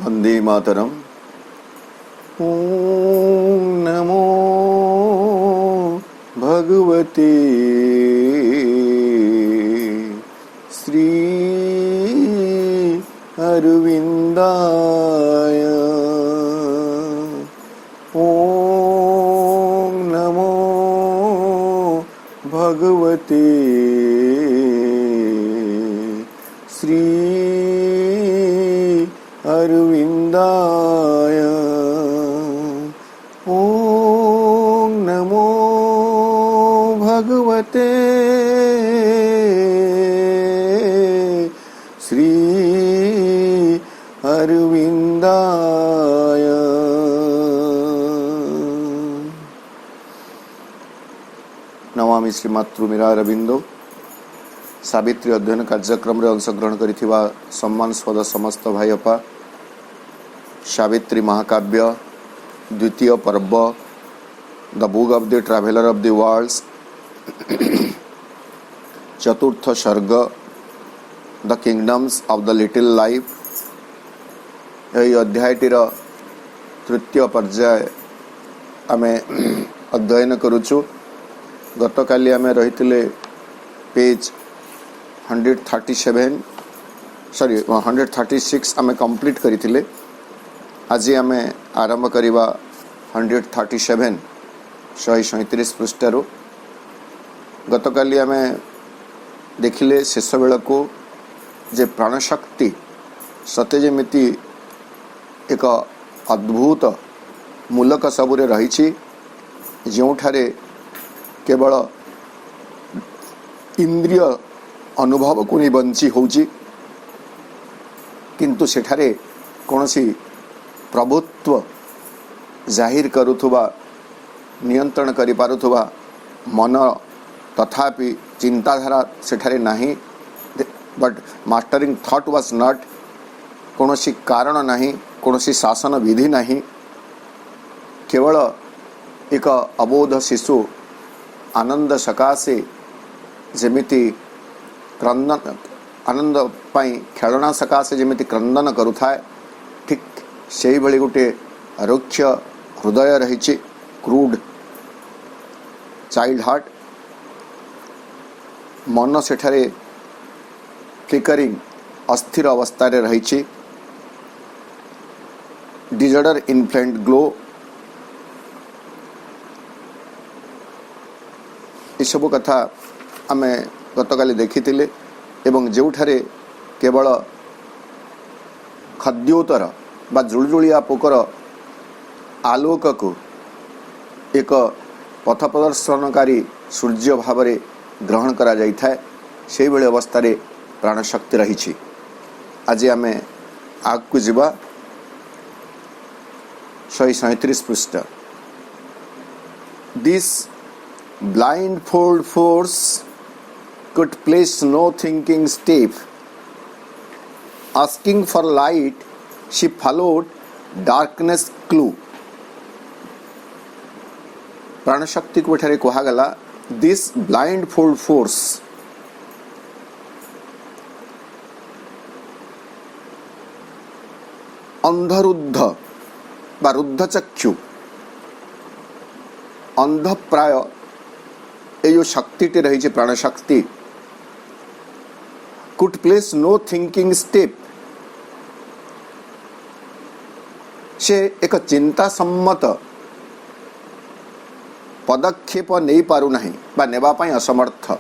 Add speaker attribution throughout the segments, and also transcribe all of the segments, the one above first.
Speaker 1: वंदे मातरम। ओम नमो भगवते श्री अरविंदाय। ओम नमो भगवते श्री अरविंदाय। ओम नमो भगवते श्री अरविंदाय। नमामि श्रीमातृमीरा अरविंदो। सावित्री अध्ययन कार्यक्रम रे अंशग्रहण करिथिबा सम्मान स्पद समस्त भाई अपा, सावित्री महाकाव्य द्वितीय पर्व the book of the traveller of the worlds चतुर्थ सर्ग the kingdoms of the little life. यही अध्यायटीर तृतीय पर्याय आमे अध्ययन करुचु। गतकाली आमे रहिथिले पेज 136 आमे कंप्लीट करिथिले। आज आमे आरंभ करिबा 137 137 पृष्ठरू। गतकाली आमे देखिले शेष बेला को जे प्राणशक्ति सते जेमिति एक अद्भुत मूलक सबुरे रही, जोठारे केवल इंद्रिय अनुभव को नहीं बंची होची, किंतु सेठारे कौनसी प्रभुत्व जाहिर करुथुबा नियंत्रण करि पारुथुबा मन तथापि चिंताधारा सेठारे नहीं। But mastering thought was not, कौनसी कारण नहीं, कौनसी शासन विधि नहीं, केवल एक अबोध शिशु आनंद सकाशे जेमिति क्रंदन आनंद पाई खेलना सकाशे जेमिति क्रंदन करुथाए, ठीक से भली गोटे रुक्ष हृदय रही, क्रूड चाइल्ड हार्ट। मन सेठारे फ्लिकरिंग अस्थिर अवस्था रे रही, डिजॉर्डर इन्फ्लेंट ग्लो। सब कथा आमे गतकाली देखिथिले एवं जोठारे केवल खाद्योतर बा जुलजुलिया पोकर आलोक को एक पथ प्रदर्शनकारी सूर्य भाव में ग्रहण करा जाई थाए, से बेले अवस्था रे प्राणशक्ति रही। आज आमे आग को जीवा 137 पृष्ठ। This blindfold force could place no thinking step. Asking for light, she followed darkness clue. प्राणशक्ति को एठारे कहा गला दिस blindfold force। अंधरुद्ध बा रुद्ध चक्षु, अंध प्राय ये जो शक्ति रही प्राणशक्ति, could place no thinking step. से एक चिंता सम्मत पदक्षेप नहीं पारु नहीं बा नेबा पाई असमर्थ।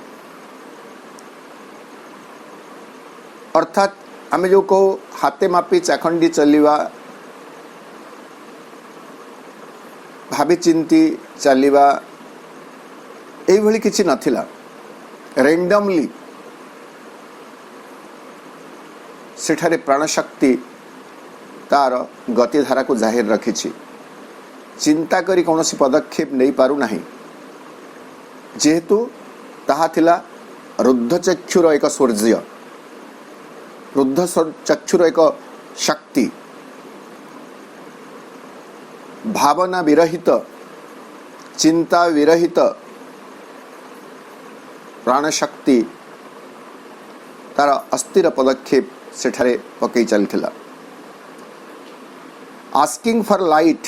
Speaker 1: अर्थात आमे जो को हाथे मापी चाखंडी चलिवा, भाभी चिंती चलिवा, यही भली किसी नथिला। रैंडमली सेठारे प्राणशक्ति तार गतिधारा को जाहिर रखी, चिंता करी कौनसी पदक्षेप नहीं पारु नहीं, जेहेतु ताहा थिला रुद्ध चक्षुर एक सूर्य, रुद्ध चक्षुर एक शक्ति, भावना विरहित, चिंता विरहित प्राणशक्ति तार अस्थिर पदक्षेप सेठारे पकई चलथिला। आस्किंग फॉर लाइट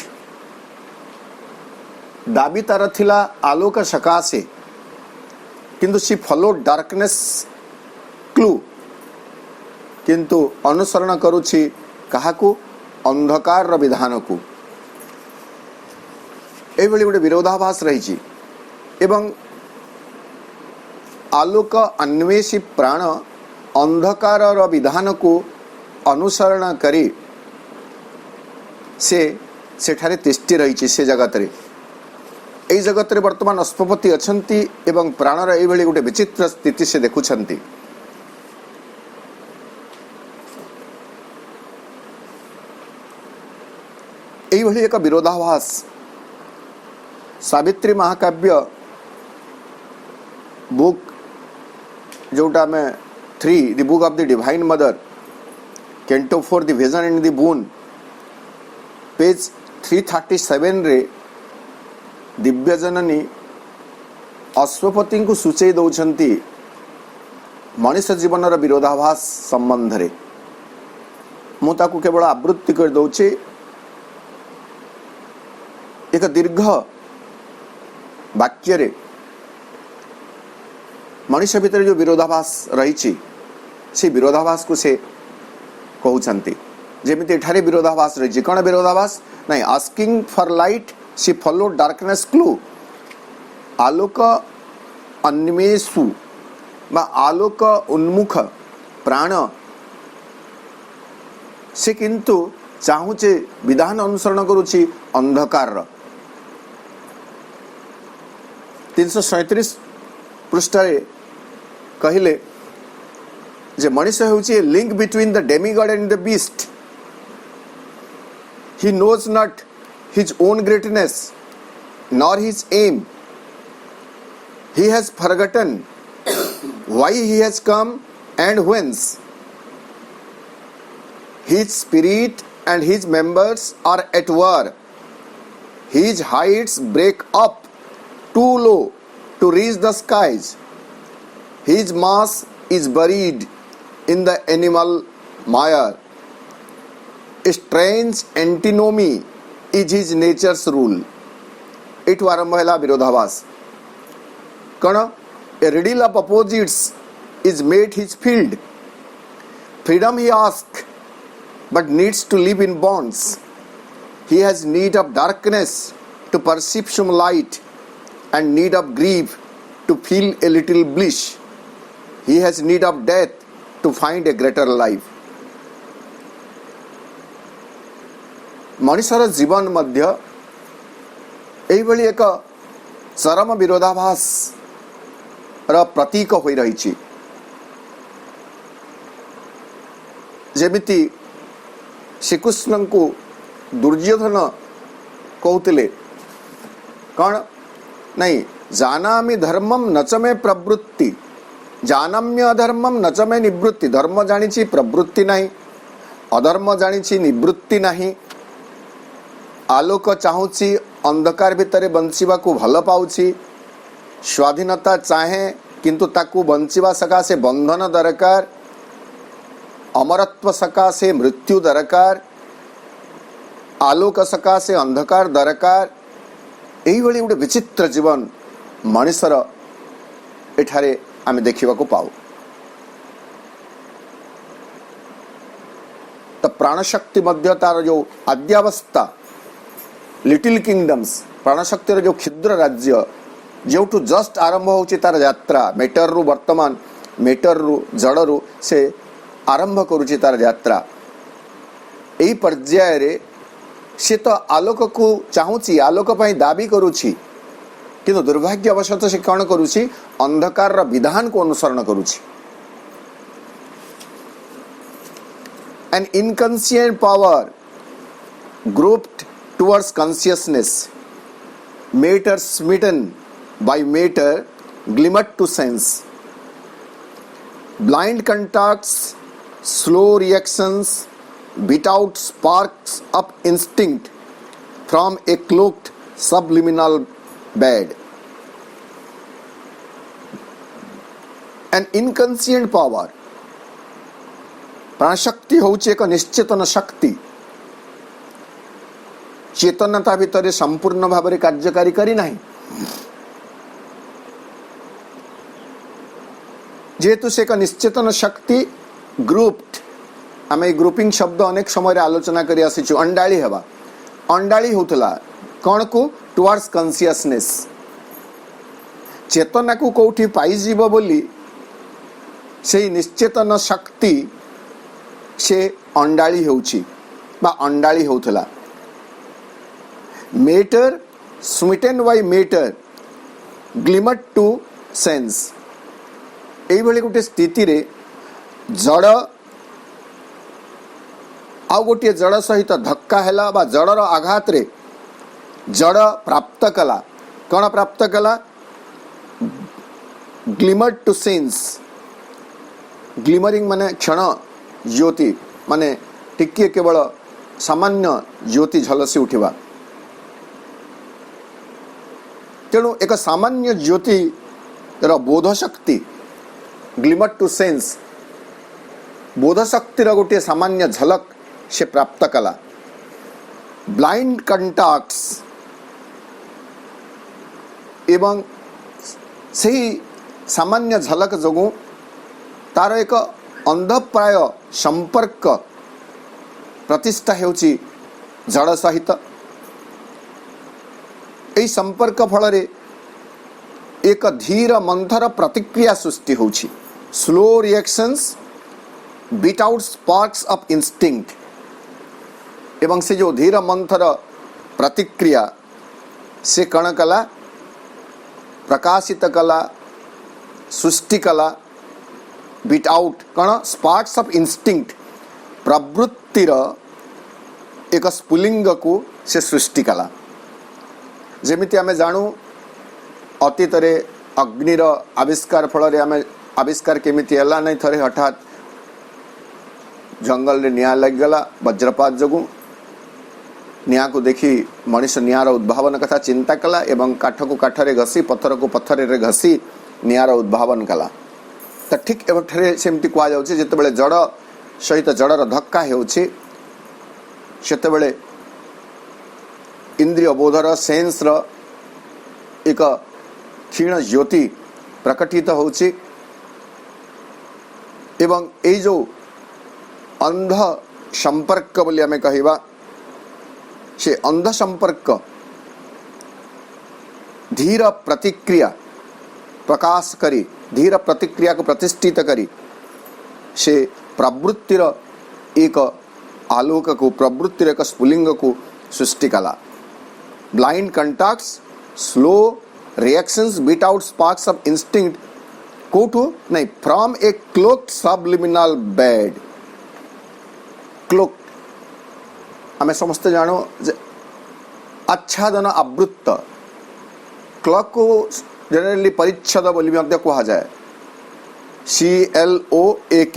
Speaker 1: दाबी तार थिला आलोक सकाशे किंतु सी फॉलो डार्कनेस क्लू किंतु अनुसरण करुछि काहाकू अंधकार विधान को एभली गोटे विरोधाभास रही एवं आलोक अन्वेषी प्राण अंधकार विधान को अनुसरण करी से सेठारे तिष्ठि रही से जगत रे एई जगत रे वर्तमान अश्वपति अछंती एवं प्राणर एभली गोटे विचित्र स्थिति से देखुछंती। एभली एक विरोधाभास सावित्री महाकाव्य बुक जोटा में 3 the book of the divine mother canto 4 the vision and the boon page 337 रे दिव्य जननी अश्वपति को सूचई दौरान मनुष्य जीवन विरोधाभास संबंध रे मुझे केवल आवृत्ति कर दौचे एक दीर्घ वाक्य रे मनुष्य भितर जो विरोधाभास रही से विरोधाभास को से कहते जमी एठारे विरोधाभास रही कौन विरोधाभास नहीं asking for light she follow darkness clue आलोक अन्वेषु बा आलोक उन्मुख प्राण से किंतु चाहूचे विधान अनुसरण करुछि अंधकार 337 पृष्ठ कहले जे मनुष्य होछि link between the demigod and the beast he knows not his own greatness nor his aim. He has forgotten why he has come and whence. His spirit and his members are at war. His heights break up too low to reach the skies. His mass is buried in the animal mire. A strange antinomy is his nature's rule. It आरंभ है विरोधाभास कौन ए riddle of opposites is made his field. Freedom he asks but needs to live in bonds. He has need of darkness to perceive some light and need of grief to feel a little bliss. He has need of death to find a greater life. मनुष्यर जीवन मध्य एभली एक चरम विरोधाभास र प्रतीक हो रही जमिति श्रीकृष्ण को दुर्योधन कहते कौन नहीं जानामि धर्मम नच में प्रवृत्ति जानाम्य अधर्मम नच में निवृत्ति धर्म जानी प्रवृत्ति नहीं अधर्म जानी निवृत्ति नहीं आलोक चाहूची अंधकार भितर बंचिबा को भल पाउची स्वाधीनता चाहे किंतु ताकू बंचिबा सकाशे बंधन दरकार अमरत्व सकाशे मृत्यु दरकार आलोक सकाशे अंधकार दरकार यही भली गोटे विचित्र जीवन मनुष्यर एठारे आमे देखिबा को पाऊ। तो प्राणशक्ति मध्य तार जो आद्यावस्था लिटिल किंगडम्स प्राणशक्तिर जो क्षुद्र राज्य जो जस्ट आरंभ होची तार यात्रा मेटर रु वर्तमान मेटर रु जड़ रु से आरंभ करुची तार यात्रा यही पर्याय रे से तो आलोक को चाहूची आलोक पई दाबी करुची किंतु दुर्भाग्यवशत से कौन करुची अंधकार रा विधान को अनुसरण करुची। An inconscient power groped towards consciousness, matter smitten by matter, glimmered to sense. Blind contacts, slow reactions, beat out sparks of instinct from a cloaked subliminal bed. An inconscient power. प्राणशक्ति होची एक निश्चेतन शक्ति चेतनता भितर संपूर्ण भाव में कार्यकारी करी नहीं। जेहेतु से एक निश्चेतन शक्ति ग्रुप्ड, आम ग्रुपिंग शब्द अनेक समय आलोचना कर आसीचु। अंडाळी हेबा, अंडाळी होतला कौन को टुवर्ड्स कॉन्शियसनेस, चेतना को कोठी पाई जीव बोली से निश्चेतन शक्ति से अंडाळी होउची बा अंडाळी होतला। Matter smitten by matter glimmered to sense, एई भली गोटे स्थिति रे जड़ आउ गोटे जड़ सहित धक्का हैला बा जड़र आघात रे जड़ प्राप्त कला। कौन प्राप्त कला? ग्लिमर्ड टू सेंस, ग्लिमरिंग माने क्षण ज्योति, माने टिके केवल सामान्य ज्योति झलसी उठिबा। तेणु एक सामान्य ज्योति र बोध शक्ति, ग्लिमर्ड टू सेंस बोध शक्तिर गोटे सामान्य झलक से प्राप्त कला। ब्लाइंड कंटाक्ट्स एवं सही सामान्य झलक जोगु तार एक अंधप्राय संपर्क प्रतिष्ठा हेउची जड़ सहित। एई संपर्क फल रे एक धीर मंथर प्रतिक्रिया सृष्टि होउची। Slow reactions beat out sparks of instinct, एवं से जो धीर मंथर प्रतिक्रिया से कण कला प्रकाशित कला सृष्टि कला। बीट आउट कण स्पार्क्स ऑफ इंस्टिंक्ट, प्रवृत्तिर एक स्फुलिंग को से सृष्टि कला। जेमिति आमे जानू अतीत रे अग्निर आविष्कार फल रे आमे आविष्कार केमिति हला नहीं, थरे हठात जंगल रे निया लग गला वज्रपात जोगु। निया को देखी मनीष नियार उद्भावन कथा चिंता कला एवं काठ को काठरे घसी पत्थर को पत्थर रे घसी नियार उद्भावन कला। तो ठीक एवठरे सेमति कुआ जाउछि जेतेबेले जड़ सहित जड़र धक्का हेउछि सेतेबेले इंद्रिय बोधर सेंस र एक क्षीण ज्योति प्रकटित होउछि एवं ए जो अंध संपर्क बोली आमे कहिबा से अंध संपर्क धीर प्रतिक्रिया प्रकाश करी, धीर प्रतिक्रिया को प्रतिष्ठित करी से प्रवृत्तिर एक आलोक को, प्रवृत्तिर एक स्फुलिंग को सृष्टि कला। Blind contacts slow reactions beat out sparks of instinct कोठू नहीं from a cloaked subliminal bed. Cloaked आमे समस्ते जानो आच्छादन आवृत्त, क्लॉक को जनरली परिच्छद बोली मध्य कहा जाए, CLOAK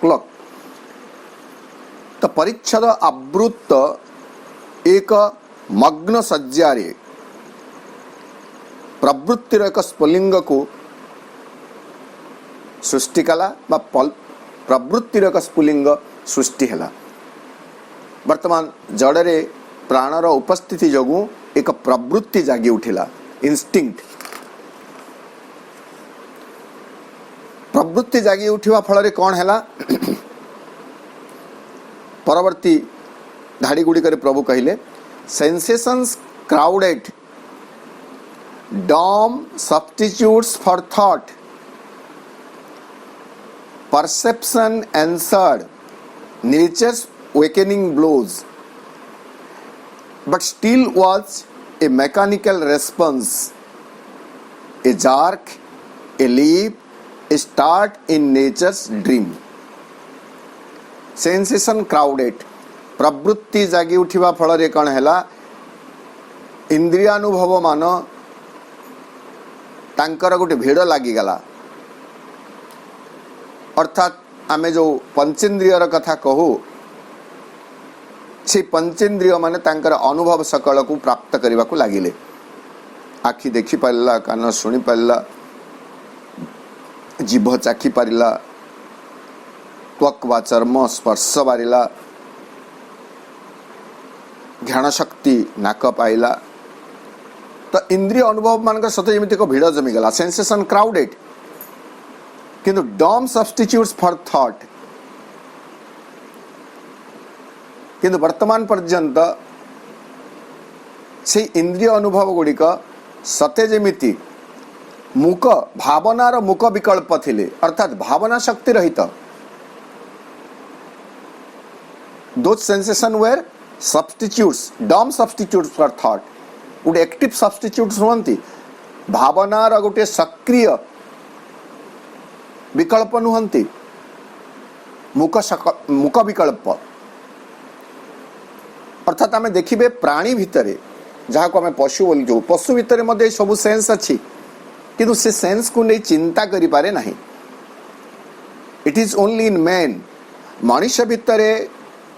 Speaker 1: क्लॉक। तो परिच्छद आवृत्त एक मग्न सज्जारे प्रवृत्तिर एक स्फुलिंग को सृष्टि कला बा प्रवृत्तिर एक स्फुलिंग सृष्टि हैला। वर्तमान जड़े प्राणर उपस्थिति जोगु एक प्रवृत्ति जागी उठिला, इंस्टिंक्ट। प्रवृत्ति जागी उठिवा फल कौन हैला परवर्ती धाड़ी गुड़ी करे प्रभु कहिले sensations crowded dome substitutes for thought perception answered nature's awakening blows but still was a mechanical response, a jerk, a leap, a start in nature's dream. Sensation crowded प्रवृत्ति जागी उठिवा फल रे कौन हैला इंद्रियानुभव मान तांकर गोटे भिड़ लागी गला। अर्थात आमे जो पंचेन्द्रियर कथा कहू से पंचेन्द्रिय माने तांकर अनुभव सकल को प्राप्त करने को लगिले। आखि देखी पारिला, कान शुणी पारिला, जीभ चाखी पारिला, त्वक वा चर्म स्पर्श बारिला, ध्यान शक्ति नाक पाइला तो इंद्रिय अनुभव मान सत जमी एक भिड़ जमीगला सेंसेशन क्राउडेड किंतु डम सब्स्टिट्यूट्स फॉर थॉट किंतु वर्तमान पर्यंत से इंद्रिय अनुभव गुड़िक सते जमिति मूक भावनार मूक विकल्प थिले अर्थात भावना शक्ति रहित दोज सेंसेशन वेर सब्स्टिट्यूट्स डम सब्स्टिट्यूट्स फॉर थॉट गोटे एक्टिव सब्स्टिट्यूट्स नुहंती भावनार गोटे सक्रिय विकल्प नुहंती मूक विकल्प अर्थात आम देखिए प्राणी भितर जहाँ को आम पशु बोली जो पशु भितर सब सेन्स अच्छी किंतु से सेन्स को नहीं चिंता करि पारे नहीं it is only in man मनुष्य भितर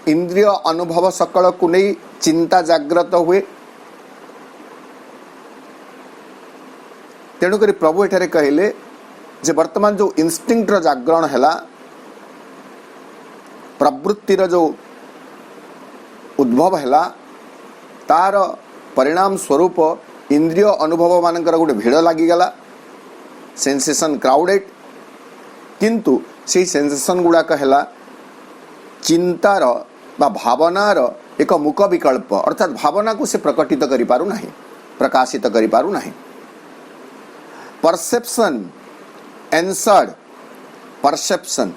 Speaker 1: इंद्रिय अनुभव सकल को नहीं चिंता जागृत हुए तेणुक प्रभु एठारे कहले जे वर्तमान जो इंस्टिंक्टर जागरण है प्रवृत्तिर जो उद्भव है तार परिणाम स्वरूप इंद्रिय अनुभव मानकर गोटे भिड़ लगिगला सेंसेशन क्राउडेड किंतु से सेंसेशन गुड़ाक है चिंतार बा भावनार एक मूक विकल्प अर्थात भावना को से प्रकटित करि पारु नाही प्रकाशित करि पारु नाही परसेप्शन एंसर्ड परसेप्शन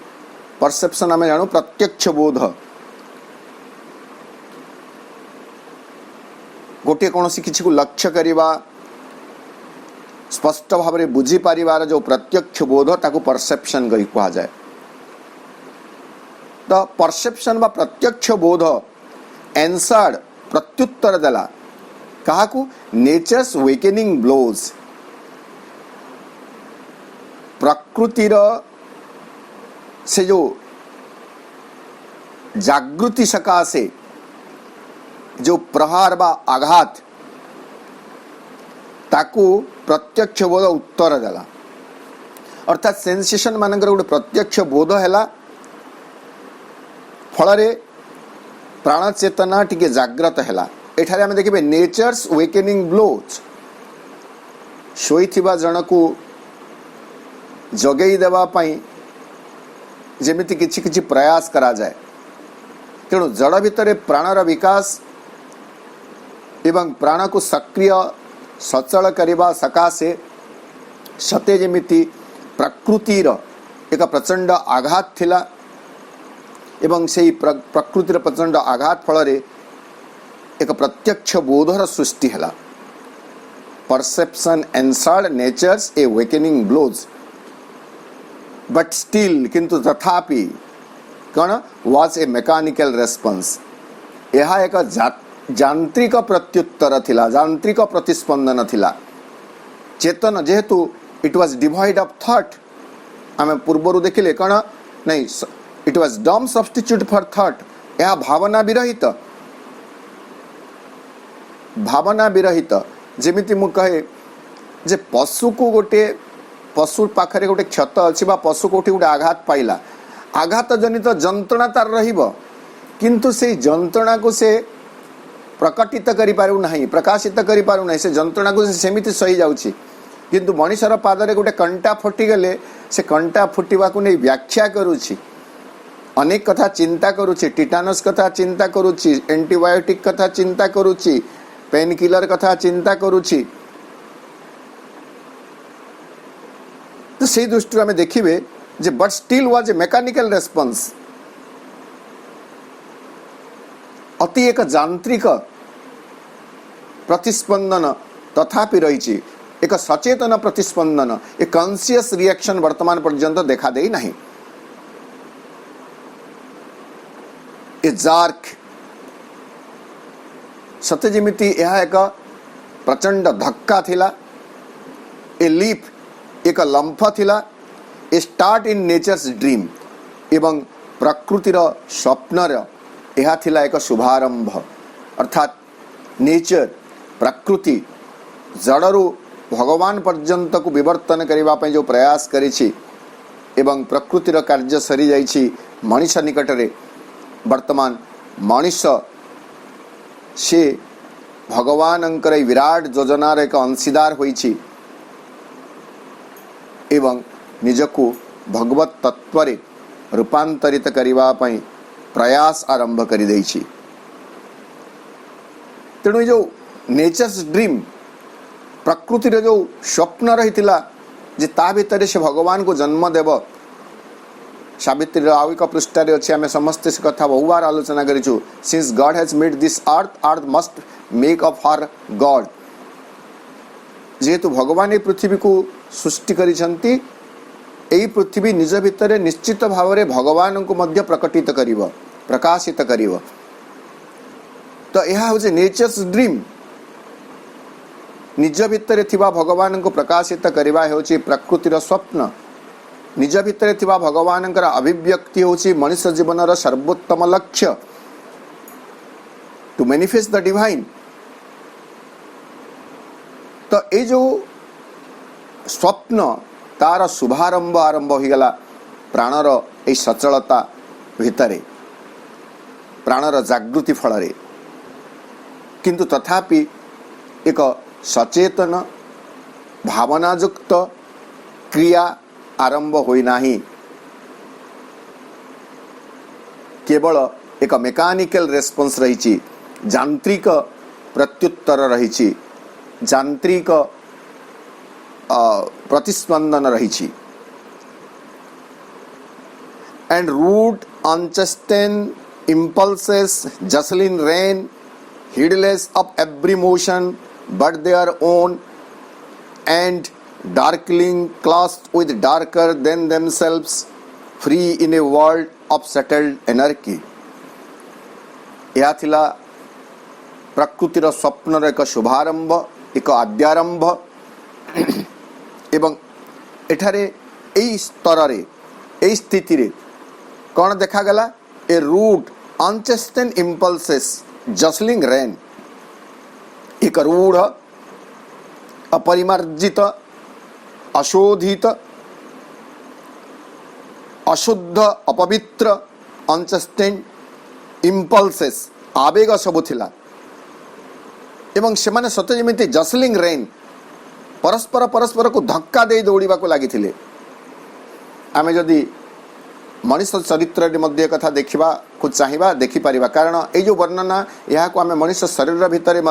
Speaker 1: परसेप्शन आम जानू प्रत्यक्ष बोध गोटे कौन सी किसी को लक्ष्य करवा स्पष्ट भाव में बुझी पारिबार जो प्रत्यक्ष बोध ताकू परसेप्शन कहा जाए तो परसेप्शन बा प्रत्यक्ष बोध एंसर्ड प्रत्युत्तर देला कहा को नेचर्स वेकेनिंग ब्लोज प्रकृतिर से जो जागृति सकाशे जो प्रहार बा आघात ताकू प्रत्यक्ष बोध उत्तर देला अर्थात सेंसेशन मानकर गोटे प्रत्यक्ष बोध है फल प्राण चेतना टिके जागृत है एठारे आम देखिए नेचर्स वेकेनिंग ब्लोज शोईथिबा जन को जगई देवा पई जेमिति किछि किछि प्रयास करा जाए तेणु जड़ भितर प्राणर विकास एवं प्राण को सक्रिय सचल करने सकाशे सते जमिति प्रकृतिर एक प्रचंड आघात थिला एवं से प्रकृतिर प्रचंड आघात फल एक प्रत्यक्ष बोधर सृष्टि है perception answered nature's awakening blows but still किंतु तथापि कौन वाज ए मेकानिकल रेस्पॉन्स यह एक यांत्रिक प्रत्युत्तर थिला यांत्रिक प्रतिस्पंदन थिला चेतन जेहेतु it was divide of thought आम पूर्वर देखिले कौन नहीं इट वाज डम सब्स्टिट्यूट फॉर थॉट यह भावना विरहित जेमिति मु कहे जे पशु को गोटे पशु पाखरे गोटे क्षत अच्छी पशु कोठी गोटे आघात पाइला आघात जनित जंत्रणा तार रहिबो किंतु से जंत्रणा को से प्रकटित करि पारु नाही प्रकाशित करि पारु नाही से जंत्रणा को सेमिति सही जाउछि किंतु मनुष्यर पादरे गोटे कंटा फुटी गले से कंटा फुटिबा को नै व्याख्या करूछि अनेक कथा चिंता करूछि टिटानस कथा चिंता करूछि एंटीबायोटिक कथा चिंता करूछि पेन किलर कथा चिंता करूछि तो से दृष्टि आम देखिए जे but still was a mechanical response अति एक यांत्रिक प्रतिस्पंदन तथापि रही एक सचेतन प्रतिस्पंदन एक कॉन्शियस रिएक्शन वर्तमान पर्यंत देखा दे नहीं ए जार्क सत्य जमिति यह एक प्रचंड धक्का थिला ए लीप एक लंफ थिला ए स्टार्ट इन नेचर्स ड्रीम एवं प्रकृतिर स्वप्नर यह थिला एक शुभारंभ अर्थात नेचर प्रकृति जड़रू भगवान पर्यंत को विवर्तन करने जो प्रयास करिछि एवं प्रकृतिर कार्य सरी जाइछि मनुष्य निकटरे वर्तमान मनुष्य से भगवानंकर विराट योजनार एक अंशीदार होइछि एवं निजको भगवत तत्व रे रूपांतरित करबा पई प्रयास आरंभ करि दैछि। तेणु जो नेचर्स ड्रीम प्रकृति रे जो स्वप्न रहितिला जे ता भितर से भगवान को जन्म देव सावित्री आउ एक पृष्ठारे अच्छे आम समस्ते से कथा बहु बार आलोचना करूँ। Since God has made this earth must make of her God. जेहेतु भगवान ये पृथ्वी को सृष्टि करिसंती एई पृथ्वी निज भितर निश्चित भाव में भगवान को मध्य प्रकटित करिव प्रकाशित करिव। तो यह हूँ नेचर्स ड्रीम निज भितर थिबा भगवान को प्रकाशित करवा होची प्रकृतिर स्वप्न। निज भितर थिबा भगवानंकर अभिव्यक्ति होची मनुष्य जीवनर सर्वोत्तम लक्ष्य टू मैनिफेस्ट द डिवाइन। तो ये जो स्वप्न तार शुभारंभ आरंभ हो गला प्राणर ए सचलता भितरे प्राणर जागृति फल किंतु तथापि एक सचेतन भावनायुक्त क्रिया आरंभ होई नाही। केवल एक मेकानिकल रेस्पॉन्स रही यांत्रिक प्रत्युत्तर रही यांत्रिक प्रतिस्पंदन रही and ruled unchastened impulses justling reign heedless of every motion but their own and darkling classed with darker than themselves free in a world of settled anarchy। यह थिला प्रकृतिर स्वप्नर एक शुभारंभ एक आद्यारंभ एवं एठारे एई स्तर रे एई स्थिति रे कौन देखा गला ए रूट अनचेस्टेन इम्पल्सेस जसलिंग रेन एक रूढ़ अपरिमार्जित अशोधित अशुद्ध अपवित्र अनचेस्टेन इम्पल्सेस आवेग सबु थिला एवं से माने सते जेमिति जसलिंग रेन परस्पर परस्पर को धक्का दे दौड़ा को लगी। आमे जदि मनुष्य चरित्र मध्य कथा देखा को चाहिए देखिपर कारण ये जो वर्णना यहाँ को आम मनुष्य शरीर भितर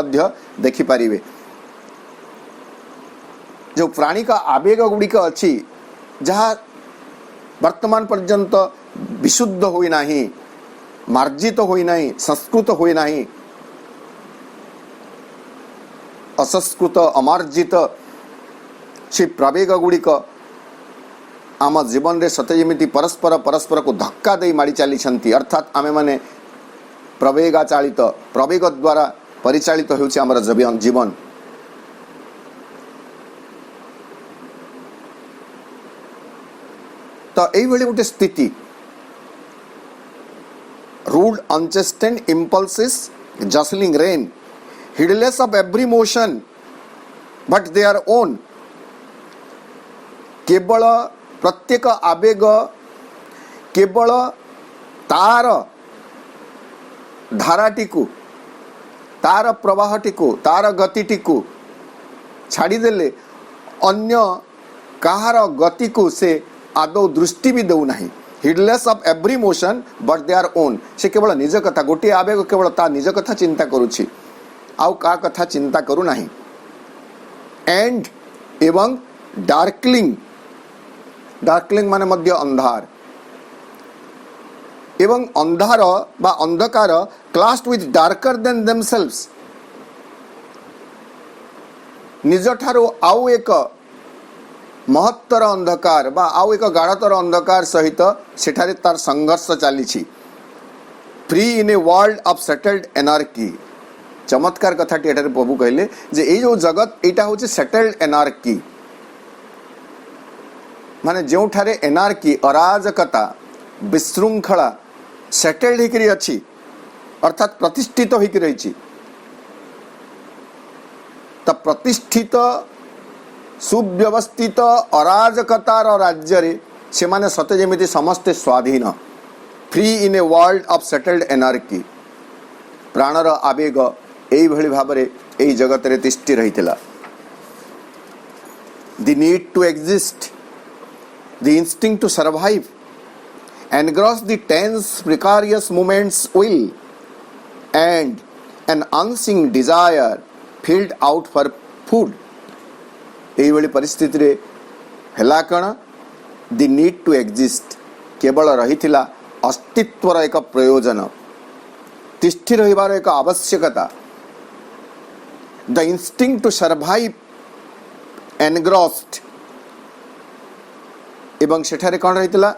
Speaker 1: देखिपर जो प्राणी का आवेग गुड़िक अच्छी जहाँ वर्तमान पर्यंत विशुद्ध होना मार्जित होना संस्कृत होना असंस्कृत अमार्जित से प्रवेग गुड़िक आम जीवन रे सते जेमिति परस्पर परस्पर को धक्का दे माड़ी चली अर्थात आमे माने प्रवेगा चालित प्रवेग द्वारा परिचालित होउछि हमर जीवन। तो एई भली गोटे स्थिति ruled unchastened impulses jostling reign heedless of every motion but their own केवल प्रत्येक आवेग केवल तार धाराटी को तार प्रवाहटी को तार गतिटी को छाड़ीदेले अन्य कहार गति को से आदौ दृष्टि भी दौ नहीं। Heedless of every motion but they our own से केवल निज कथा गोटे आवेग केवल ता निज कथा चिंता करुछि आउ का कथा चिंता करू नहीं। एंड एवं डार्कलिंग डार्कलिंग माने मध्य अंधार एवं अंधार बा अंधकार classed with darker then themselves निज ठारो आउ एक महत्तर अंधकार बा आउ एक गाढ़तर अंधकार सहित सेठारे तार संघर्ष चली free in a world of settled anarchy. चमत्कार कथाटी एठारे प्रभु कहले जे ए जो जगत एटा होचे सेटल्ड एनार्की माने जोठारे एनार्की अराजकता विशृंखला सेटल्ड होकर अच्छी अर्थात प्रतिष्ठित होकर रही। तो प्रतिष्ठित सुव्यवस्थित अराजकतार राज्य रे से माने सते जेमिति समस्ते स्वाधीन free in a world of settled anarchy प्राणर आवेग एई भली भाबरे एई जगत रे तिष्ठि रहितिला। The need to exist, the instinct to survive, engross the tense, precarious moments will, and an unseen desire filled out for food. एई भली परिस्थिति रे हला कण the need to exist केवल रहितिला अस्तित्वर एक प्रयोजन, तिष्ठि रहिबार एक आवश्यकता। The instinct to survive engrossed एवं सेठारे कौन रहितिला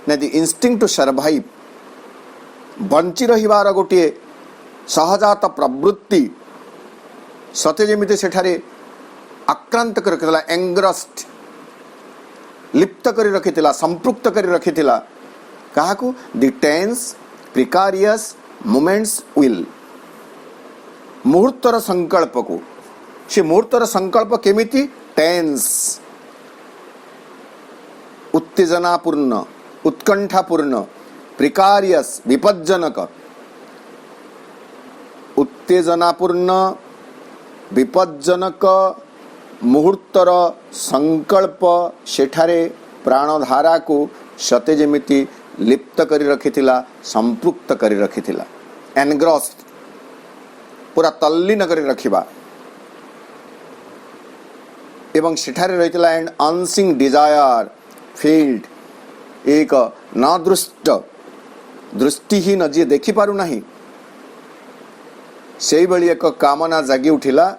Speaker 1: ना the instinct to survive बंची रहिबार गोटे सहजात प्रवृत्ति सते जेमिति सेठारे आक्रांत कर रखितिला, engrossed लिप्त करी रखितिला, संपृक्त करी रखितिला काहाकू the tense precarious moments will मुहूर्तर संकल्प को। से मुहूर्तर संकल्प केमिति टेंस उत्तेजनापूर्ण उत्कंठापूर्ण प्रिकारियस विपज्जनक उत्तेजनापूर्ण विपज्जनक मुहूर्तर संकल्प सेठारे प्राणधारा को सते जेमिति लिप्त करी रखिथिला, संपृक्त करी रखिथिला, एनग्रॉस्ड पूरा तल्लीन करी रखिबा एवं सेठारे रहितिला एंड अनसिंग डिजायर फील्ड एक न दृष्ट दृष्टिहीन जी देखि पारु नाही सेई भली एक कामना जागी उठिला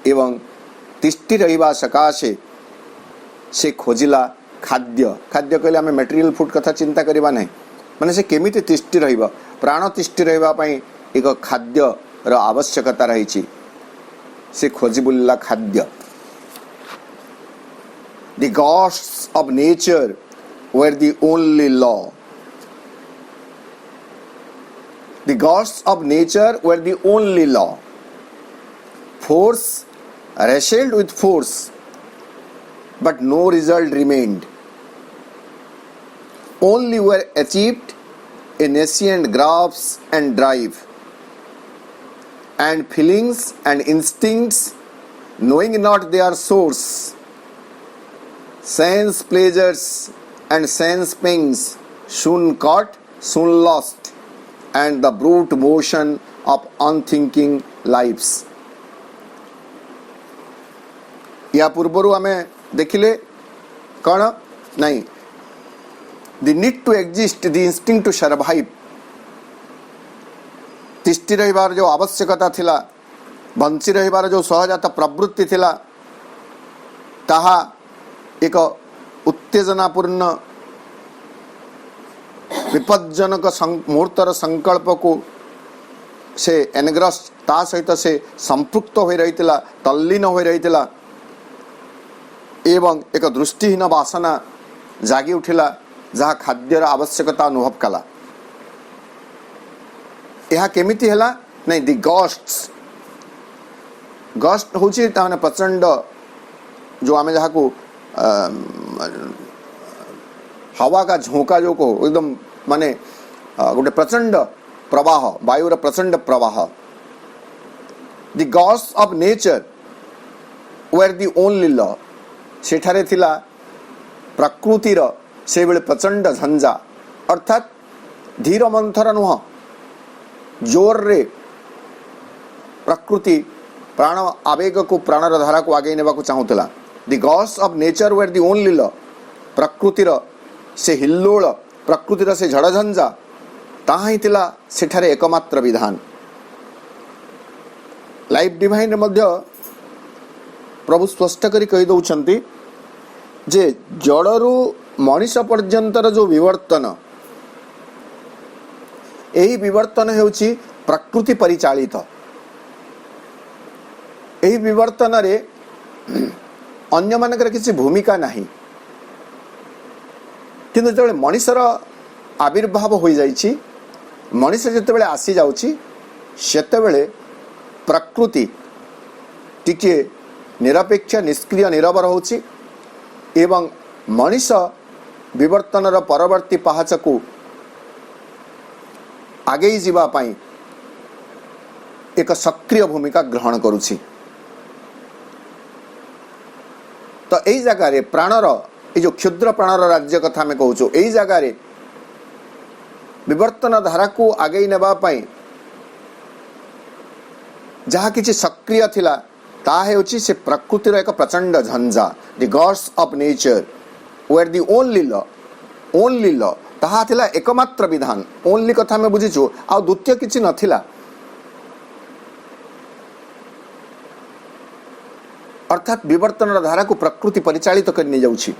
Speaker 1: एवं तिष्ठि रहिबा सकाशे से खोजिला खाद्य। खाद्य कहले आमे मटेरियल फूड कथा चिंता करिबा नाही, माने से केमिति तिष्ठि रहिबा, प्राण तिष्ठि रहिबा पई एक खाद्य र आवश्यकता रही, से खोजी बुल्ला खाद्य। The ghosts of nature were the only law. The ghosts of nature were the only law. Force wrestled with force, but no result remained. Only were achieved a nascent grasp and drive, and feelings and instincts, knowing not their source. Sense pleasures and sense pains, soon caught, soon lost, and the brute motion of unthinking lives. या पूर्वरु आमे देखिले कौन नहीं the need to exist, the instinct to survive, तिष्ठि रहिबार जो आवश्यकता थिला, bunchy रहिबार जो सहजात प्रवृत्ति थिला, ताहा एक उत्तेजनापूर्ण विपज्जनक मुहूर्तर संकल्प को से एनग्रस ता सहित से संपृक्त हो रहितिला, तल्लीन हो रहितिला एवं एक दृष्टिहीन वासना जागी उठिला जहाँ खाद्यर आवश्यकता अनुभव कला। यह केमिति हैला नहीं दि गॉस्ट्स गॉस्ट होची ताने प्रचंड जो आमे जहाँ को हवा का झोंका जो को एकदम माने गोटे प्रचंड प्रवाह वायुर प्रचंड प्रवाह। The gods of nature were the only law सेठारे थिला प्रकृतिर से बेले प्रचंड झंझा अर्थात धीर मंथर नुह जोर रे प्रकृति प्राण आवेग को प्राणर धारा को आगे नेबा को चाहूला। The gods of nature were the only law प्रकृतिर से हिल्लोल प्रकृतिर से झड़झंझा ताहा ही थिला सेठारे एकमात्र विधान। लाइफ डिवाइन रे मध्य प्रभु स्पष्ट करी कहि दउछंती जे जड़रू मनीष पर्यंतर जो विवर्तन एही विवर्तन हेउची प्रकृति परिचालित। एही विवर्तन रे अन्य मानकर किसी भूमिका नहीं, किंतु जो मनीषर आविर्भाव हो जाइछि मनीष जितेबाला आसी जाउछि सेतेबेले प्रकृति टिके निरपेक्ष निष्क्रिय निरवर होछि एवं मनीष विवर्तनर परवर्ती पहाच को आगे जीवा पाई एक सक्रिय भूमिका ग्रहण करुछि। तो यही जगार प्राणर ये जो क्षुद्र प्राणर राज्य कथा आम कहूँ यही जगार विवर्तन धारा को आगे नेबाई जहाँ किसी सक्रिय थिला ताहे होची से प्रकृतिर एक प्रचंड झंझा the gods of nature were the only law ताहा थिला एकमात्र विधान ओनली कथा में बुझीचु आ द्वितीय किछि नथिला। अर्थात विवर्तन धारा को प्रकृति परिचालित करनी जाउछि।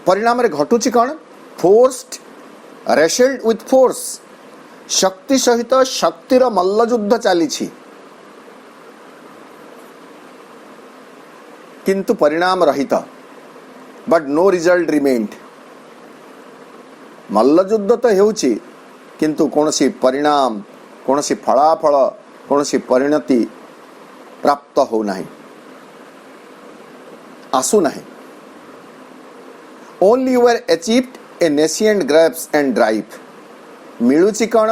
Speaker 1: परिणाम रे घटुछि कौन फोर्स्ड रेशल्ड विथ फोर्स शक्ति सहित शक्तिर मल्लयुद्ध चली किंतु परिणाम रहित बट नो रिजल्ट रिमेन्ड। मल्लयुद्ध तो हेउछि किंतु कौनसी परिणाम कौनसी फलाफल कौनसी परिणति प्राप्त हो नहीं आसु नहीं। Only were achieved a nascent grasp and drive मिलुछि कौन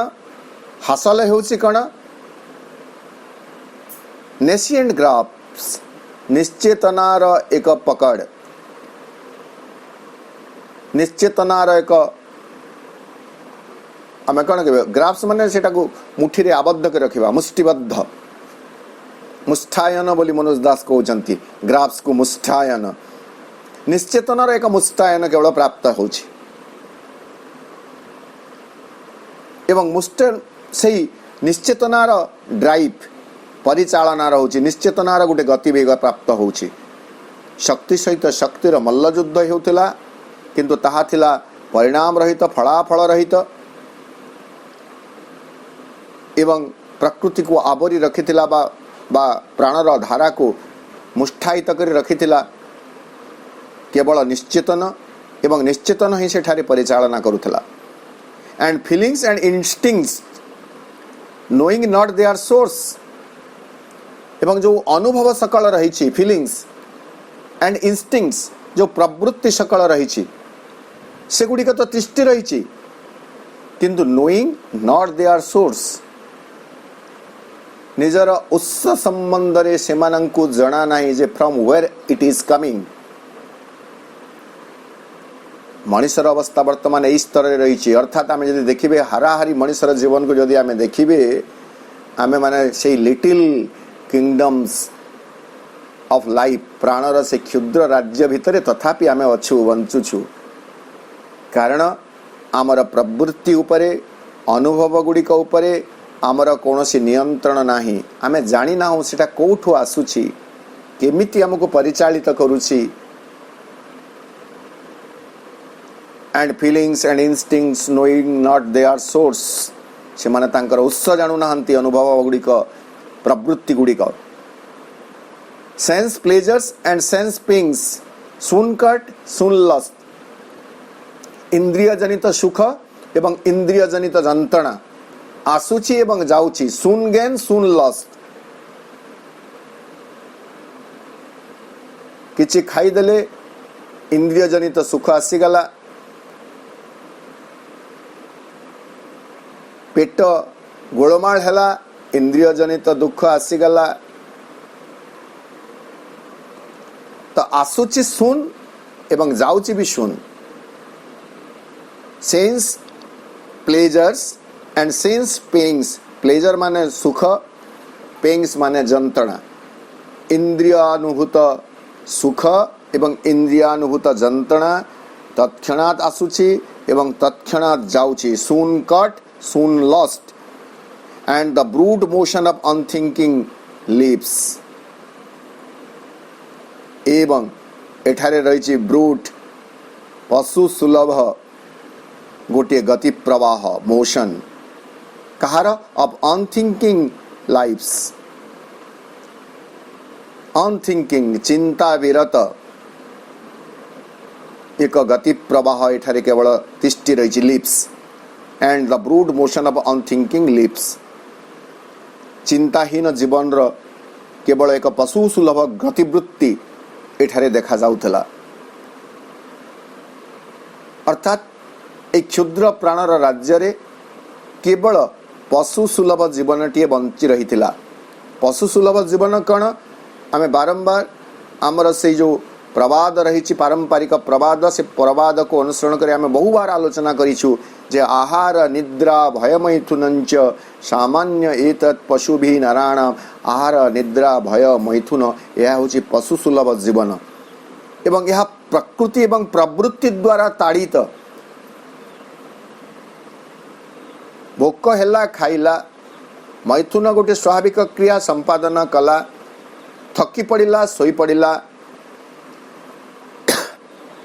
Speaker 1: हासिल हेउछि कौन नेसिएंट ग्रेप्स निश्चेतनार एक पकड़ निश्चेतनार एक आम कौन कह ग्राफ्स माने सेटा को मुठी रे आबद्ध कर रखिबा मुष्टिबद्ध मुष्ठायन बोली मनोज दास कहते ग्राफ्स को मुष्ठायन निश्चेतनार एक मुष्ठायन केवल प्राप्त होछि एवं मुष्ट सही निश्चेतनार ड्राइव परिचालनार होछि निश्चेतनार गोटे गतिवेग प्राप्त होछि। शक्ति सहित शक्तिर मल्लयुद्ध हेउथिला किंतु ताहा थिला परिणाम रहित फलाफल रहित एवं प्रकृति को आवरी रखिथिला बा प्राणर धारा को मुष्ठायित कर रखिथिला केवल निश्चेतन एवं निश्चेतन ही सेठारे परिचालना करुथिला। And feelings and instincts knowing not their source एवं जो अनुभव सकल रही फीलिंग्स एंड इंस्टिंक्ट्स जो प्रवृत्ति सकल रही से गुड़िक तो तिष्ठि रही किंतु नोइंग नॉट देयर सोर्स निजर उत्स संबंध रे सेमानंकु जना नहीं जे from where it is coming. मनुष्यर अवस्था वर्तमान यही स्तर रे रही अर्थात आम जब देखिए हाराहारी मनुष्यर जीवन को जदि आम देखिए आम माने से लिटिल किंगडम्स ऑफ लाइफ प्राणर से क्षुद्र राज्य भितर तथापि आम अच्छु बंचुछु कारण आमर प्रवृत्ति उपरे अनुभव गुड़िक उपरे आमर कौनसी नियंत्रण नाही आम जानी ना सेटा कोठु आसुची केमिति हमको परिचालित करुची। And feelings and instincts knowing not their source से माने तांकर उत्स जानु नाहंती अनुभव गुड़िक प्रवृत्ति गुड़िक sense pleasures and sense pangs soon caught soon lost इंद्रिय जनित सुख एवं इंद्रिय जनित जंत्रणा आसुची एवं जाउची सुन गेन सुन लस्ट किछि खाईदेले इंद्रिय जनित सुख आसीगला पेट गोलमाल हैला इंद्रिय जनित दुख आसीगला तो आसुची सुन एवं जाउची भी सुन। Sense pleasures and sense pangs pleasure माने सुख पेइंग्स माने जंत्रणा इंद्रियानुभूत सुख एवं इंद्रियानुभूत जंत्रणा तत्क्षणात आसुची एवं तत्क्षणात जाउची soon caught soon lost and the brute motion of unthinking lives एवं एठारे रही ब्रूट पशु सुलभ गोटे गति प्रवाह मोशन कहार ऑफ अनथिंकिंग लाइफ्स अनथिंकिंग चिंता विरत एक गति प्रवाह एठारे केवल तिष्ठि रही lives and the brute motion of unthinking lives चिंताहीन जीवन रो केवल एक पशु सुलभ गतिवृत्ति एठारे देखा जाउथला। अर्थात एक क्षुद्र प्राणर राज्य रे केवल पशु सुलभ जीवनटीए बंची रही। पशु सुलभ जीवन कौन आम बारंबार आमर से जो प्रवाद रही पारंपरिक प्रवाद से प्रवाद को अनुसरण कर आम बहु बार आलोचना करूँ जे आहार निद्रा भय मैथुन सामान्य एतत् पशु भी नारायण आहार निद्रा भय मैथुन यह हूँ पशु सुलभ जीवन एवं यह प्रकृति एवं प्रवृत्ति द्वारा ताड़ित। भोक है खाइला मैथुन गोटे स्वाभाविक क्रिया संपादन कला थकी पड़ा शोई पड़ा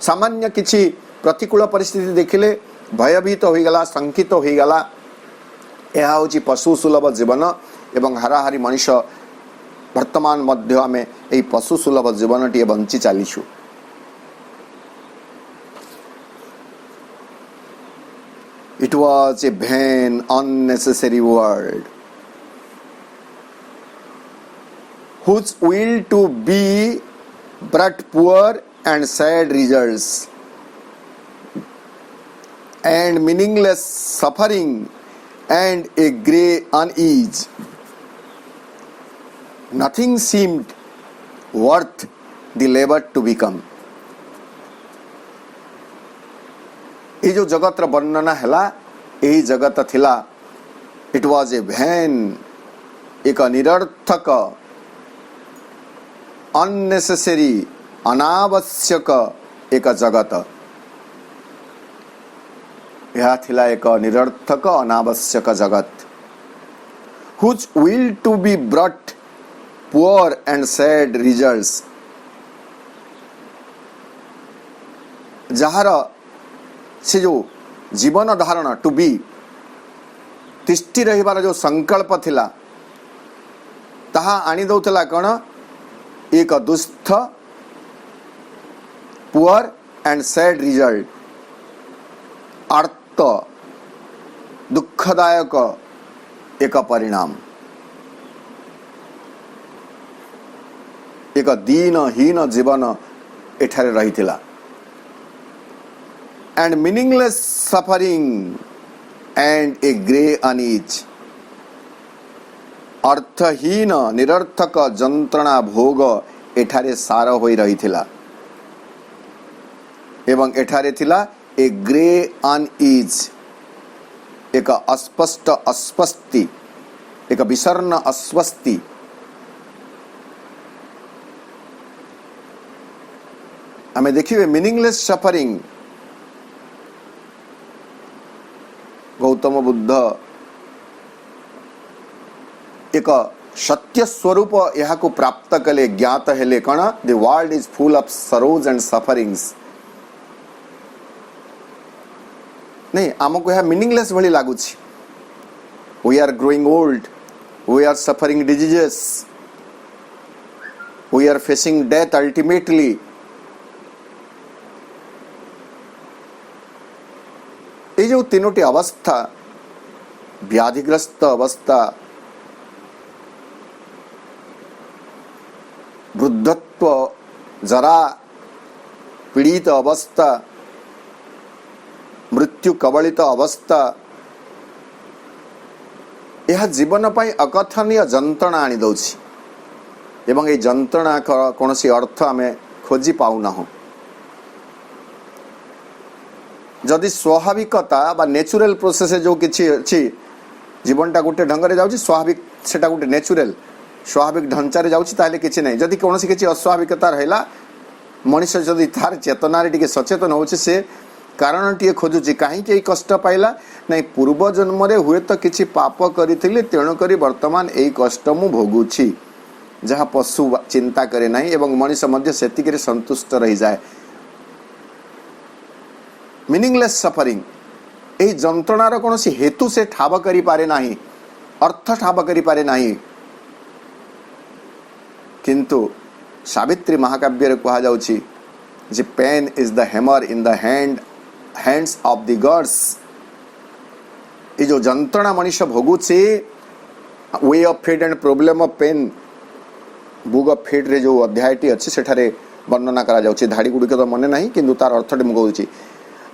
Speaker 1: सामान्य किसी प्रतिकूल परिस्थिति देखिले भयभीत हो गला शंकित हो गला यह हूँ पशु सुलभ जीवन एवं हाराहारी मनीष वर्तमान मध्य आम यही पशु सुलभ जीवन टी बंची चलीछु। It was a vain, unnecessary world whose will to be brought poor and sad results and meaningless suffering and a grey unease. Nothing seemed worth the labor to become. ये जो जगत वर्णना है यही जगत थिला इट वाज ए वैन एक निरर्थक अननेसेसरी अनावश्यक एक जगत यह थिला एक निरर्थक अनावश्यक जगत whose will to be brought poor and sad results जहार से जो जीवन धारण टू बी तिष्टि रहिबार जो संकल्प थिला ताहा आनी दउतला कौन एक दुस्थ पुअर एंड सैड रिजल्ट अर्थ दुखदायक एक परिणाम एक दीनहीन जीवन एठारे रहिथिला and meaningless suffering and a grey unease अर्थहीन निरर्थक जंत्रणा भोग एठारे सार होई रही थिला एवं एठारे थिला ए ग्रे अनईज एक अस्पष्ट अस्वस्थि एक विषर्ण अस्वस्थि हमें देखिए मीनिंगलेस सफरिंग गौतम बुद्ध एक सत्य स्वरूप यह को प्राप्त कले ज्ञात हेले कण the world is full of sorrows and sufferings नहीं आमको यह मीनिंगलेस भली लागुछि we are growing old we are suffering diseases we are facing death ultimately ये जो तीनोटी अवस्था व्याधिग्रस्त अवस्था वृद्धत्व जरा पीड़ित अवस्था मृत्यु कबलित अवस्था यह जीवन पाई अकथनीय जंत्रणा आनी दउछि एवं ये जंत्रणा कौन सी अर्थ आमे खोजी पाउना हो जदि स्वाभाविकता बा नेचुरल प्रोसेस जो किछि अछि जीवनटा गोटे ढंग रे जाउछि स्वाभाविक सेटा गोटे नेचुरल स्वाभाविक ढांचा रे जाउछि ताले किछि नै जदि कोनोसी किछि अस्वाभाविकता रहला मनुष्य जदि तार चेतना रे टिके सचेतन होछि से कारण टिके खोजुछि काहे के कष्ट पाइला नै पूर्व जन्म रे हुए तो किछि पाप करिथिले तेणु करी वर्तमान एई कष्ट मु भोगुछि जहाँ पशु चिंता करे नाही एवं मनुष्य मध्य सेतिक रे संतुष्ट रहि जाय मीनिंगलेस सफरिंग यही जंत्रणार कौन सी हेतु से ठाब करि पारे नाही अर्थ ठाब करि पारे नाही किंतु सावित्री महाकाव्य रे कहा जाउछि जे pain is the hammer in the hands of the gods ये जो जंत्रणा मनुष्य भोगुछि way of fate and problem of pain book of fate रे जो अध्यायटी अछि सेठारे वर्णना करा जाउछि धाड़ी गुडी के तो मने नाही किंतु तार अर्थटे मु कहउछि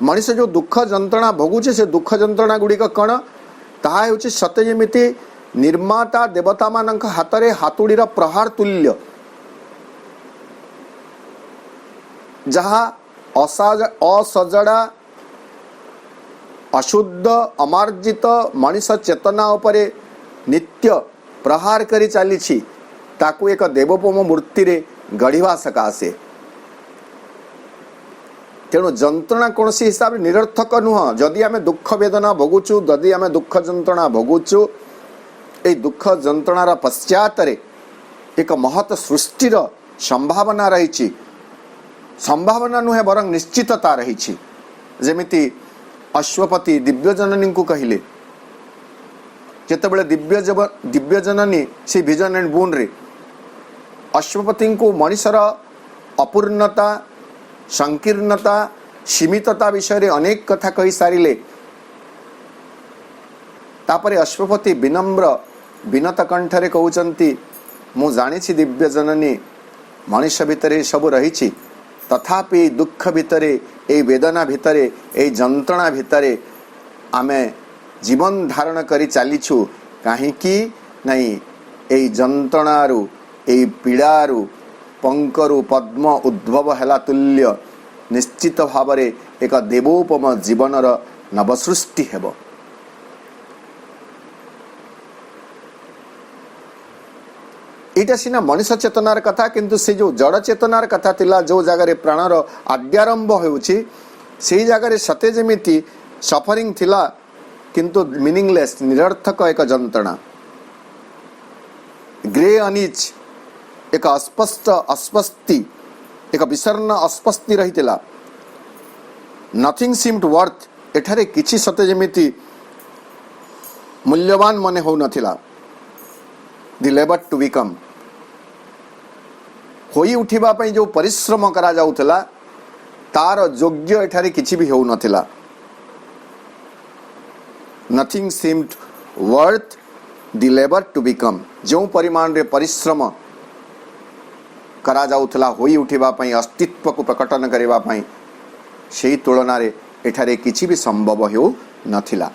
Speaker 1: मनुष्य जो दुख जंत्रणा भोगुचे से दुख जंत्रणा गुड़िक कौन ତାହା ହେଉଛି ସତେ ଯେମିତି ନିର୍ମାତା ଦେବତାମାନଙ୍କ ହାତରେ ହାତୁଡ଼ିର ପ୍ରହାର ତୁଲ୍ୟ, ଯାହା ଅସଜଡ଼ା ଅଶୁଦ୍ଧ ଅମାର୍ଜିତ ମଣିଷ ଚେତନା ଉପରେ ନିତ୍ୟ ପ୍ରହାର କରି ଚାଲିଛି, ତାକୁ ଏକ ଦେବୋପମ ମୂର୍ତ୍ତିରେ ଗଢ଼ିବା ସକାଶେ। ତେଣୁ ଯନ୍ତ୍ରଣା କୌଣସି ହିସାବରେ ନିରର୍ଥକ ନୁହଁ। ଯଦି ଆମେ ଦୁଃଖ ବେଦନା ଭୋଗୁଛୁ, ଯଦି ଆମେ ଦୁଃଖ ଯନ୍ତ୍ରଣା ଭୋଗୁଛୁ, এই ଦୁଃଖ ଯନ୍ତ୍ରଣାର ପଶ୍ଚାତରେ ଏକ ମହତ୍ ସୃଷ୍ଟିର ସମ୍ଭାବନା ରହିଛି। ସମ୍ଭାବନା ନୁହେଁ ବରଂ ନିଶ୍ଚିତତା ରହିଛି। ଯେମିତି ଅଶ୍ୱପତି ଦିବ୍ୟଜନନୀଙ୍କୁ କହିଲେ, ଯେତେବେଳେ ଦିବ୍ୟଜନନୀ ସେ ଭିଜନ ଆଣ୍ଡ ବୁନରେ ଅଶ୍ୱପତିଙ୍କୁ ମଣିଷର ଅପୂର୍ଣ୍ଣତା, ସଂକୀର୍ଣ୍ଣତା, ସୀମିତତା ବିଷୟରେ ଅନେକ କଥା କହିସାରିଲେ, ତାପରେ ଅଶ୍ୱପତି ବିନମ୍ର ବିନତ କଣ୍ଠରେ କହୁଛନ୍ତି, ମୁଁ ଜାଣିଛି ଦିବ୍ୟଜନନୀ ମଣିଷ ଭିତରେ ସବୁ ରହିଛି, ତଥାପି ଏଇ ଦୁଃଖ ଭିତରେ, ଏଇ ବେଦନା ଭିତରେ, ଏଇ ଯନ୍ତ୍ରଣା ଭିତରେ ଆମେ ଜୀବନ ଧାରଣ କରି ଚାଲିଛୁ। କାହିଁକି ନାହିଁ ଏଇ ଯନ୍ତ୍ରଣାରୁ, ଏଇ ପୀଡ଼ାରୁ, ପଙ୍କରୁ ପଦ୍ମ ଉଦ୍ଭବ ହେଲା ତୁଲ୍ୟ ନିଶ୍ଚିତ ଭାବରେ ଏକ ଦେବୋପମ ଜୀବନର ନବସୃଷ୍ଟି ହେବ। এইটা সিনা মଣିଷ ଚେତନାର କଥା, କିନ୍ତୁ ସେ ଯେଉଁ ଜଡ଼ ଚେତନାର କଥା ଥିଲା, ଯେଉଁ ଜାଗାରେ ପ୍ରାଣର ଆଦ୍ୟାରମ୍ଭ ହେଉଛି, ସେଇ ଜାଗାରେ ସତେ ଯେମିତି ସଫରିଂ ଥିଲା, କିନ୍ତୁ ମିନିଂଲେସ୍, ନିରର୍ଥକ ଏକ ଯନ୍ତ୍ରଣା। ଗ୍ରେ ଅନିଜ୍, ଏକ ଅସ୍ପଷ୍ଟ ଅସ୍ପସ୍ତି, ଏକ ବିଷର୍ଣ୍ଣ ଅସ୍ପସ୍ତି ରହିଥିଲା। ନଥିଂ ସିମ୍ଡ ୱର୍ଥ, ଏଠାରେ କିଛି ସତେ ଯେମିତି ମୂଲ୍ୟବାନ ମନେ ହେଉନଥିଲା। ଦି ଲେବର ଟୁ ବିକମ୍, ହୋଇ ଉଠିବା ପାଇଁ ଯେଉଁ ପରିଶ୍ରମ କରାଯାଉଥିଲା, ତାର ଯୋଗ୍ୟ ଏଠାରେ କିଛି ବି ହେଉନଥିଲା। ନଥିଂ ସିମ୍ଡ ୱର୍ଥ ଦି ଲେବର ଟୁ ବିକମ୍, ଯେଉଁ ପରିମାଣରେ ପରିଶ୍ରମ କରାଯାଉଥିଲା ହୋଇ ଉଠିବା ପାଇଁ, ଅସ୍ତିତ୍ୱକୁ ପ୍ରକଟନ କରିବା ପାଇଁ, ସେହି ତୁଳନାରେ ଏଠାରେ କିଛି ବି ସମ୍ଭବ ହେଉନଥିଲା।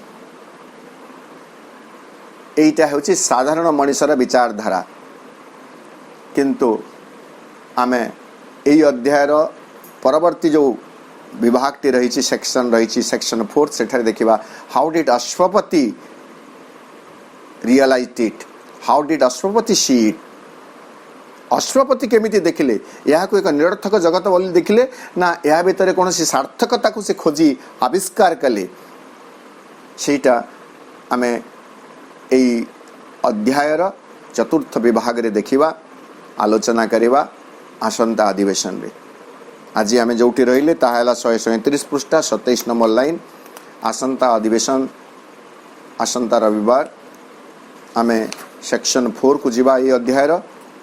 Speaker 1: এইটা ହେଉଛି ସାଧାରଣ ମଣିଷର ବିଚାରଧାରା। କିନ୍ତୁ ଆମେ এই ଅଧ୍ୟାୟର ପରବର୍ତ୍ତୀ ଯେଉଁ ବିଭାଗଟି ରହିଛି, ସେକ୍ସନ୍ ରହିଛି, ସେକ୍ସନ୍ 4, ସେଠାରେ ଦେଖିବା how did Ashwapati realise it, how did Ashwapati see it. Ashwapati କେମିତି ଦେଖିଲେ ଏହାକୁ ଏକ ନିରର୍ଥକ ଜଗତ ବୋଲି ଦେଖିଲେ, ନା ଏହା ଭିତରେ କୌଣସି ସାର୍ଥକତାକୁ ସେ ଖୋଜି ଆବିଷ୍କାର କଲେ, ସେଇଟା ଆମେ এই ଅଧ୍ୟାୟର ଚତୁର୍ଥ ବିଭାଗରେ ଦେଖିବା, ଆଲୋଚନା କରିବା ଆସନ୍ତା ଅଧିବେଶନରେ। ଆଜି ଆମେ ଯେଉଁଠି ରହିଲେ ତାହା ହେଲା 137 ପୃଷ୍ଠା 27 ନମ୍ବର ଲାଇନ୍। ଆସନ୍ତା ଅଧିବେଶନ, ଆସନ୍ତା ରବିବାର ଆମେ ସେକ୍ସନ୍ 4କୁ ଯିବା। এই ଅଧ୍ୟାୟର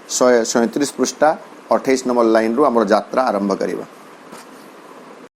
Speaker 1: 137 ପୃଷ୍ଠା 28 ନମ୍ବର ଲାଇନ୍ରୁ ଆମର ଯାତ୍ରା ଆରମ୍ଭ କରିବା।